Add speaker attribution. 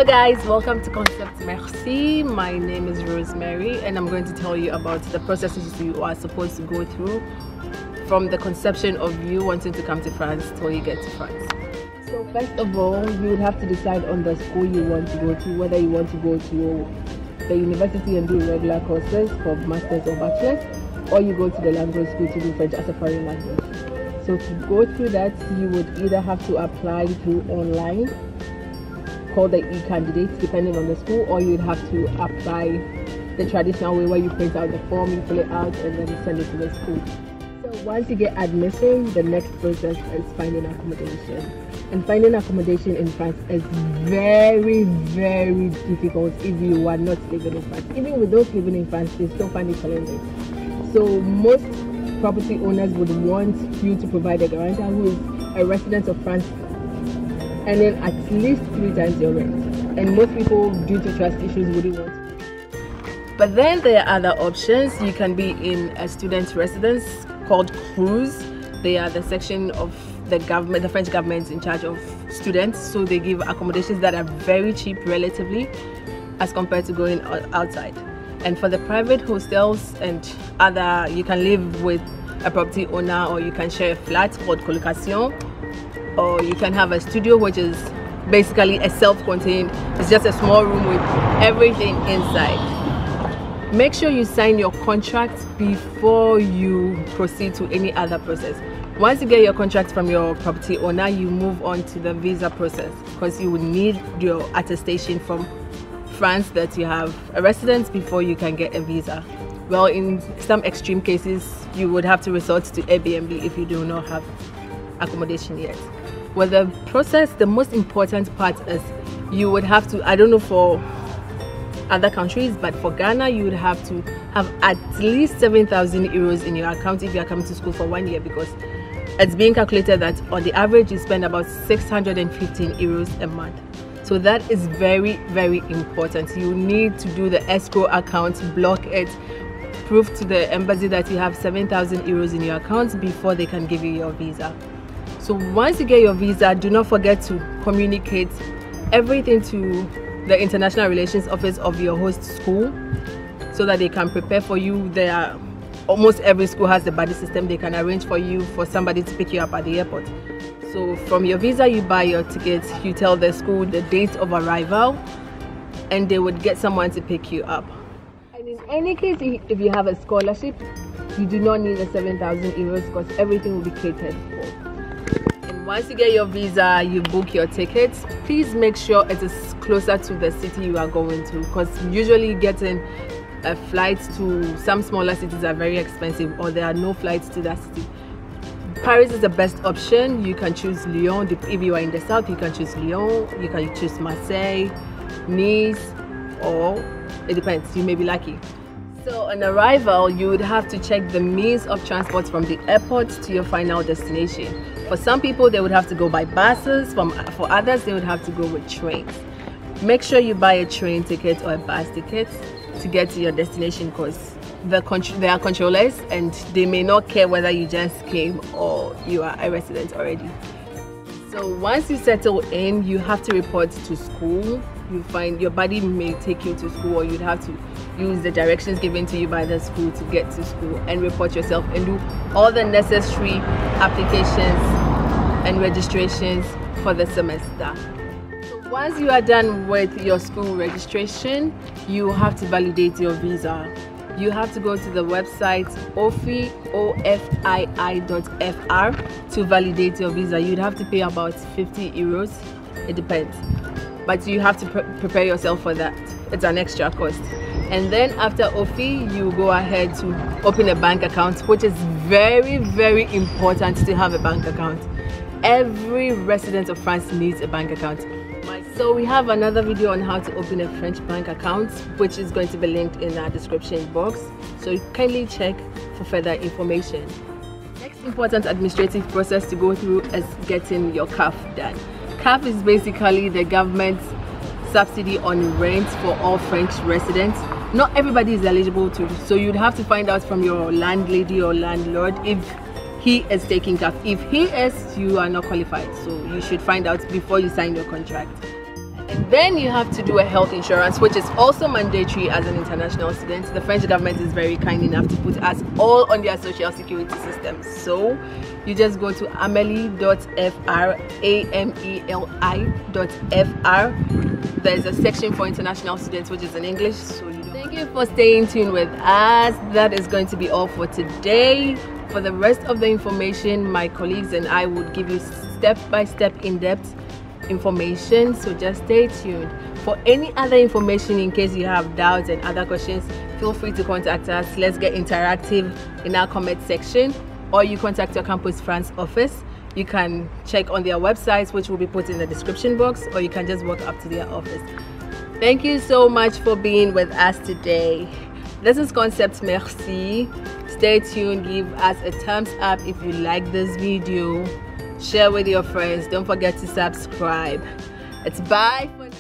Speaker 1: Hello guys, welcome to Concept Merci. My name is Rosemary and I'm going to tell you about the processes you are supposed to go through from the conception of you wanting to come to France till you get to France. So first of all, you would have to decide on the school you want to go to, whether you want to go to the university and do regular courses for masters or bachelors, or you go to the language school to do French as a foreign language. So to go through that, you would either have to apply through online, called the e-candidate, depending on the school, or you'd have to apply the traditional way where you print out the form, you fill it out, and then you send it to the school. So once you get admission, the next process is finding accommodation. And finding accommodation in France is very, very difficult if you are not living in France. Even with those living in France, they still find it challenging. So most property owners would want you to provide a guarantor who is a resident of France, and then at least 3 times your rent. And most people, due to trust issues, wouldn't want to. But then there are other options. You can be in a student residence called CRUZ. They are the section of the government, the French government, in charge of students. So they give accommodations that are very cheap relatively as compared to going outside. And for the private hostels and other, you can live with a property owner, or you can share a flat called colocation, or you can have a studio, which is basically a self-contained, it's just a small room with everything inside. Make sure you sign your contract before you proceed to any other process. Once you get your contract from your property owner, you move on to the visa process, because you will need your attestation from France that you have a residence before you can get a visa. Well, in some extreme cases, you would have to resort to Airbnb if you do not have accommodation yet. Well, the process, the most important part is you would have to, I don't know for other countries, but for Ghana, you would have to have at least 7,000 euros in your account if you are coming to school for 1 year, because it's being calculated that on the average you spend about 615 euros a month. So that is very, very important. You need to do the escrow account, block it, prove to the embassy that you have 7,000 euros in your account before they can give you your visa. So once you get your visa, do not forget to communicate everything to the International Relations Office of your host school so that they can prepare for you. Almost every school has the buddy system. They can arrange for you for somebody to pick you up at the airport. So from your visa, you buy your tickets, you tell the school the date of arrival, and they would get someone to pick you up. And in any case, if you have a scholarship, you do not need the 7,000 euros because everything will be catered for. And once you get your visa, you book your tickets. Please make sure it is closer to the city you are going to, because usually getting a flight to some smaller cities are very expensive, or there are no flights to that city. Paris is the best option. You can choose Lyon. If you are in the south, you can choose Lyon. You can choose Marseille, Nice, or it depends, you may be lucky. So on arrival, you would have to check the means of transport from the airport to your final destination. For some people, they would have to go by buses. For others, they would have to go with trains. Make sure you buy a train ticket or a bus ticket to get to your destination, because they are controllers and they may not care whether you just came or you are a resident already. So once you settle in, you have to report to school. You find your buddy may take you to school, or you'd have to use the directions given to you by the school to get to school and report yourself and do all the necessary applications and registrations for the semester. So once you are done with your school registration, you have to validate your visa. You have to go to the website ofii.fr to validate your visa. You'd have to pay about 50 euros. It depends. But you have to prepare yourself for that. It's an extra cost. And then after OFI, you go ahead to open a bank account, which is very, very important to have a bank account. Every resident of France needs a bank account. So we have another video on how to open a French bank account, which is going to be linked in our description box. So kindly check for further information. Next important administrative process to go through is getting your CAF done. CAF is basically the government's subsidy on rent for all French residents. Not everybody is eligible to, so you'd have to find out from your landlady or landlord if he is taking CAF. If he is, you are not qualified, so you should find out before you sign your contract. And then you have to do a health insurance, which is also mandatory as an international student. The French government is very kind enough to put us all on their social security system. So you just go to ameli.fr, ameli.fr. There's a section for international students, which is in English. So thank you for staying tuned with us. That is going to be all for today. For the rest of the information, my colleagues and I would give you step-by-step in-depth information, so just stay tuned. For any other information, in case you have doubts and other questions, feel free to contact us. Let's get interactive in our comment section, or you contact your Campus France office. You can check on their websites, which will be put in the description box, or you can just walk up to their office. Thank you so much for being with us today. This is Concept Merci. Stay tuned, give us a thumbs up if you like this video, share with your friends, don't forget to subscribe. It's bye for now.